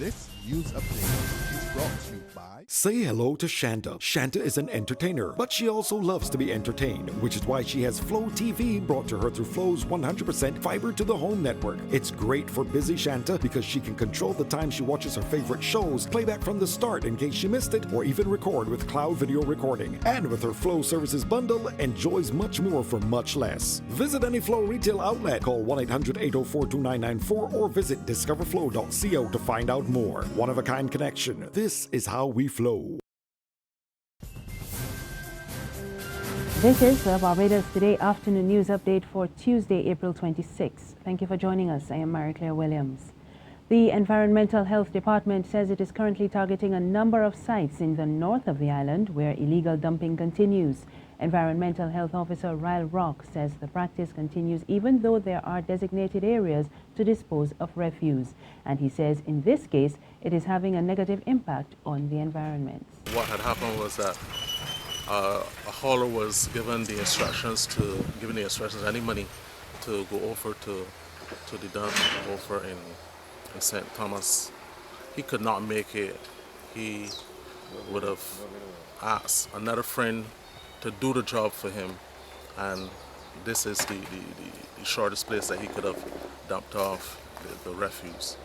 This news update is brought to you by... Say hello to Shanta. Shanta is an entertainer, but she also loves to be entertained, which is why she has Flow TV brought to her through Flow's 100% fiber to the home network. It's great for busy Shanta because she can control the time she watches her favorite shows, play back from the start in case she missed it, or even record with cloud video recording. And with her Flow services bundle, enjoys much more for much less. Visit any Flow retail outlet, call 1-800-804-2994 or visit discoverflow.co to find out more. One-of-a-kind connection. This is how we flow. This is the Barbados Today afternoon news update for Tuesday, April 26. Thank you for joining us. I am Mary Claire Williams. The Environmental Health Department says it is currently targeting a number of sites in the north of the island where illegal dumping continues. Environmental Health Officer Ryle Rock says the practice continues even though there are designated areas to dispose of refuse. And he says in this case, it is having a negative impact on the environment. What had happened was that a hauler was given the instructions, any money to go over to the dump over in St. Thomas. He could not make it. He would have asked another friend to do the job for him, and this is the shortest place that he could have dumped off the refuse.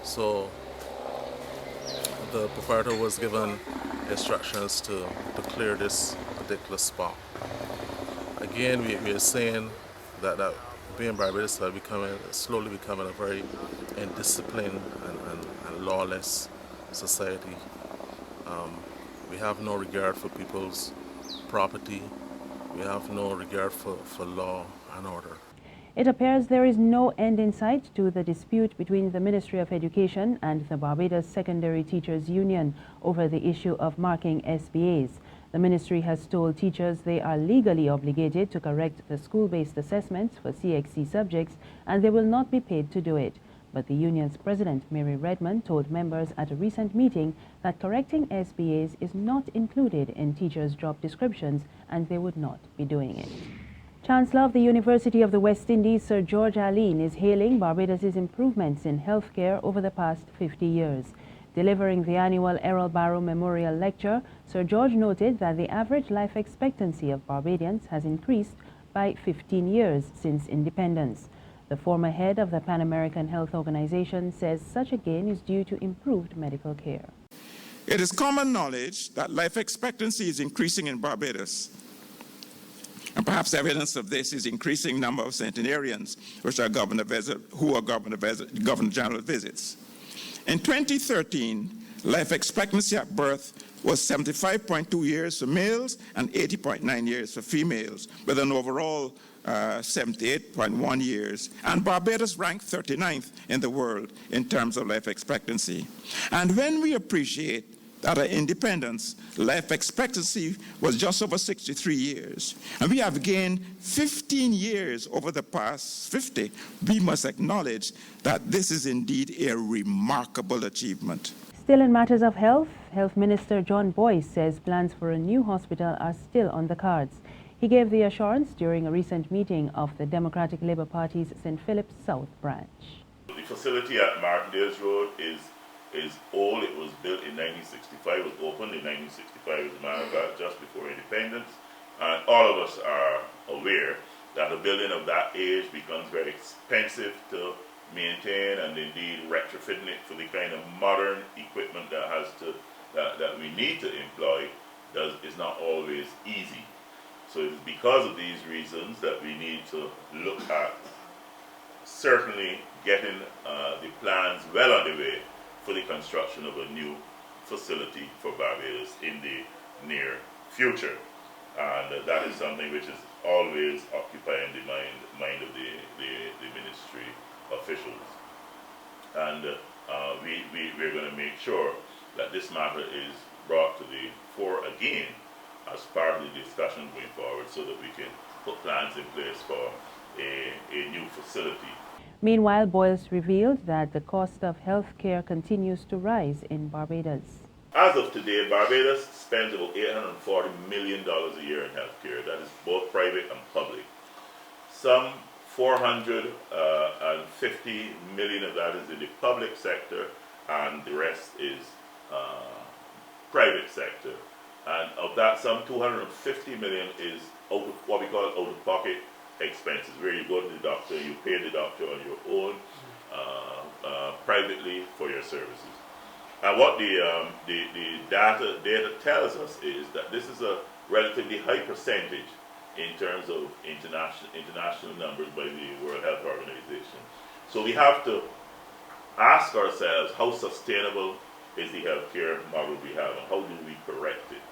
So the proprietor was given instructions to clear this particular spot. Again, we are saying that being Barbados is slowly becoming a very indisciplined and lawless society. We have no regard for people's property. We have no regard for law and order. It appears there is no end in sight to the dispute between the Ministry of Education and the Barbados Secondary Teachers Union over the issue of marking SBAs. The ministry has told teachers they are legally obligated to correct the school-based assessments for CXC subjects and they will not be paid to do it. But the union's president, Mary Redmond, told members at a recent meeting that correcting SBAs is not included in teachers' job descriptions and they would not be doing it. Chancellor of the University of the West Indies, Sir George Alleyne, is hailing Barbados' improvements in healthcare over the past 50 years. Delivering the annual Errol Barrow Memorial Lecture, Sir George noted that the average life expectancy of Barbadians has increased by 15 years since independence. The former head of the Pan American Health Organization says such a gain is due to improved medical care. It is common knowledge that life expectancy is increasing in Barbados. And perhaps evidence of this is increasing number of centenarians who are Governor General visits. In 2013, life expectancy at birth was 75.2 years for males and 80.9 years for females, with an overall 78.1 years, and Barbados ranked 39th in the world in terms of life expectancy. And when we appreciate that at independence, life expectancy was just over 63 years, and we have gained 15 years over the past 50, we must acknowledge that this is indeed a remarkable achievement. Still in matters of health, Health Minister John Boyce says plans for a new hospital are still on the cards. He gave the assurance during a recent meeting of the Democratic Labour Party's St. Philip's South branch. The facility at Martindale's Road is old. It was built in 1965. It was opened in 1965, as a matter of fact, just before independence. And all of us are aware that a building of that age becomes very expensive to maintain, and indeed retrofitting it for the kind of modern equipment that we need to employ is not always easy. So it's because of these reasons that we need to look at certainly getting the plans well underway for the construction of a new facility for Barbados in the near future. And that is something which is always occupying the mind of the ministry officials. And we're going to make sure that this matter is brought to the fore again as part of the discussion going forward, so that we can put plans in place for a new facility. Meanwhile, Boyce revealed that the cost of health care continues to rise in Barbados. As of today, Barbados spends about $840 million a year in health care. That is both private and public. Some 450 million of that is in the public sector, and the rest is private sector. And of that, some 250 million is out of what we call out-of-pocket expenses, where you go to the doctor, you pay the doctor on your own, privately for your services. And what the data tells us is that this is a relatively high percentage in terms of international numbers by the World Health Organization. So we have to ask ourselves, how sustainable is the healthcare model we have, and how do we correct it?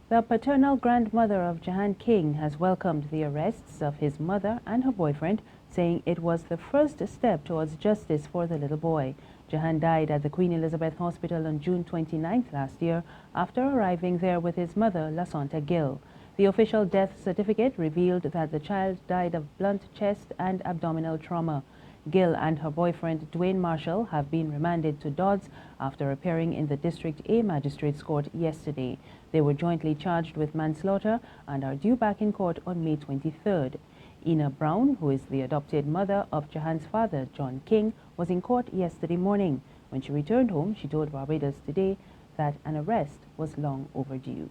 The paternal grandmother of Jahan King has welcomed the arrests of his mother and her boyfriend, saying it was the first step towards justice for the little boy. Jahan died at the Queen Elizabeth Hospital on June 29th last year after arriving there with his mother, Lasonta Gill. The official death certificate revealed that the child died of blunt chest and abdominal trauma. Gill and her boyfriend, Dwayne Marshall, have been remanded to Dodds after appearing in the District A Magistrates Court yesterday. They were jointly charged with manslaughter and are due back in court on May 23rd. Ina Brown, who is the adopted mother of Jahan's father, John King, was in court yesterday morning. When she returned home, she told Barbados Today that an arrest was long overdue.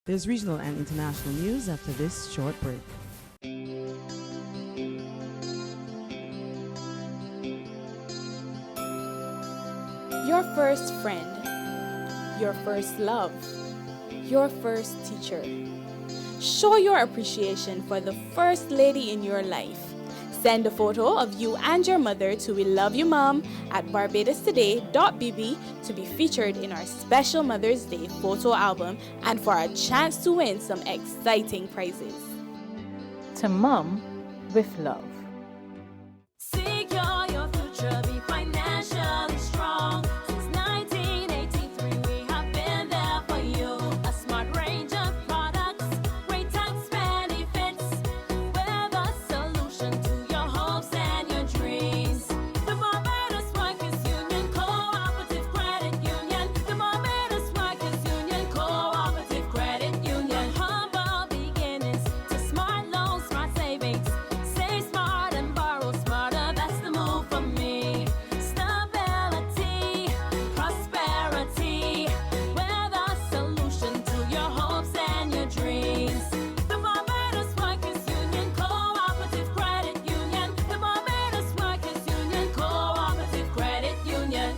There's regional and international news after this short break. Your first friend, your first love, your first teacher. Show your appreciation for the first lady in your life. Send a photo of you and your mother to weloveyouMom@barbadostoday.bb to be featured in our special Mother's Day photo album and for a chance to win some exciting prizes. To Mom with love. Secure your future, be financially strong. Since 1983, we have been there for you. A smart range of products, great tax benefits. We're the solution to your hopes and your dreams. The Barbados Workers Union Cooperative Credit Union. The Barbados Workers Union Cooperative Credit Union. Humble beginnings to smart loans, smart savings. Save smart and borrow smarter. That's the move for me. Stability, prosperity. We're the solution to your hopes and your dreams. The Barbados Workers Union Cooperative Credit Union. The Barbados Workers Union Cooperative Credit Union.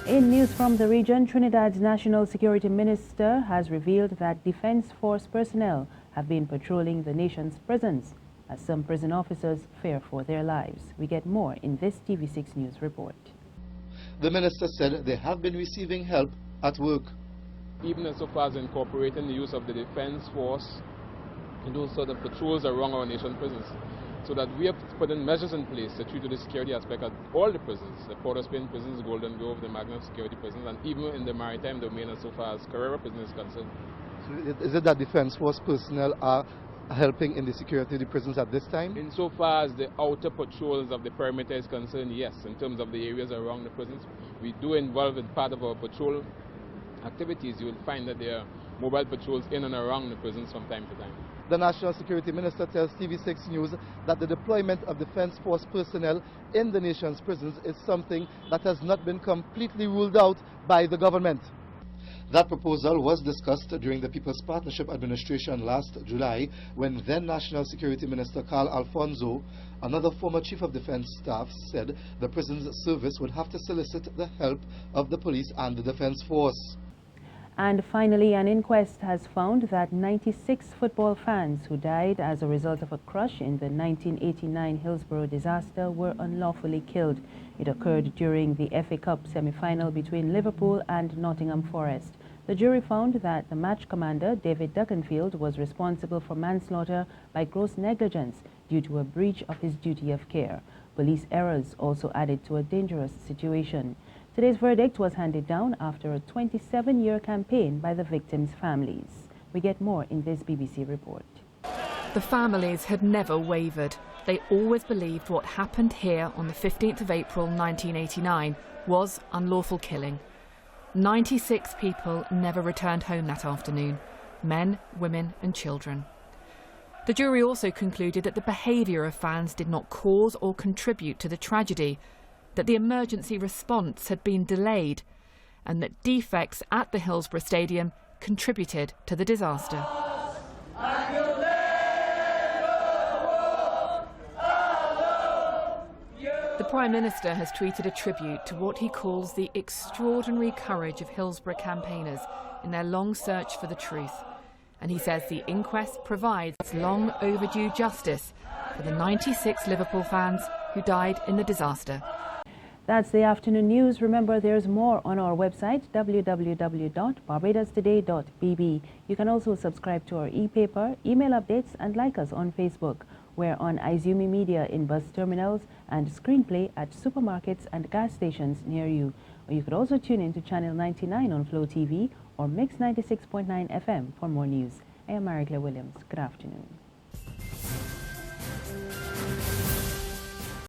In news from the region, Trinidad's National Security Minister has revealed that Defense Force personnel have been patrolling the nation's prisons as some prison officers fear for their lives. We get more in this TV6 News report. The minister said they have been receiving help at work. Even so far as incorporating the use of the Defense Force in those sort of patrols around our nation's prisons, so that we have put in measures in place to treat the security aspect of all the prisons, the Port of Spain prisons, Golden Grove, the Magna Security prisons, and even in the maritime domain as so far as Carrera prison is concerned. So is it that Defense Force personnel are helping in the security of the prisons at this time? In so far as the outer patrols of the perimeter is concerned, yes. In terms of the areas around the prisons, we do involve in part of our patrol activities. You will find that there are mobile patrols in and around the prisons from time to time. The National Security Minister tells TV6 News that the deployment of Defense Force personnel in the nation's prisons is something that has not been completely ruled out by the government. That proposal was discussed during the People's Partnership Administration last July, when then National Security Minister Carl Alfonso, another former Chief of Defense Staff, said the prisons service would have to solicit the help of the police and the Defense Force. And finally, an inquest has found that 96 football fans who died as a result of a crush in the 1989 Hillsborough disaster were unlawfully killed. It occurred during the FA Cup semi-final between Liverpool and Nottingham Forest. The jury found that the match commander, David Duckenfield, was responsible for manslaughter by gross negligence due to a breach of his duty of care. Police errors also added to a dangerous situation. Today's verdict was handed down after a 27-year campaign by the victims' families. We get more in this BBC report. The families had never wavered. They always believed what happened here on the 15th of April 1989 was unlawful killing. 96 people never returned home that afternoon, men, women and children. The jury also concluded that the behaviour of fans did not cause or contribute to the tragedy. that the emergency response had been delayed and that defects at the Hillsborough Stadium contributed to the disaster. The Prime Minister has tweeted a tribute to what he calls the extraordinary courage of Hillsborough campaigners in their long search for the truth. And he says the inquest provides long overdue justice for the 96 Liverpool fans who died in the disaster. That's the afternoon news. Remember, there's more on our website, www.barbadostoday.bb. You can also subscribe to our e-paper, email updates, and like us on Facebook. We're on Izumi Media in bus terminals and Screenplay at supermarkets and gas stations near you. Or you could also tune in to Channel 99 on Flow TV or Mix 96.9 FM for more news. I am Maricla Williams. Good afternoon.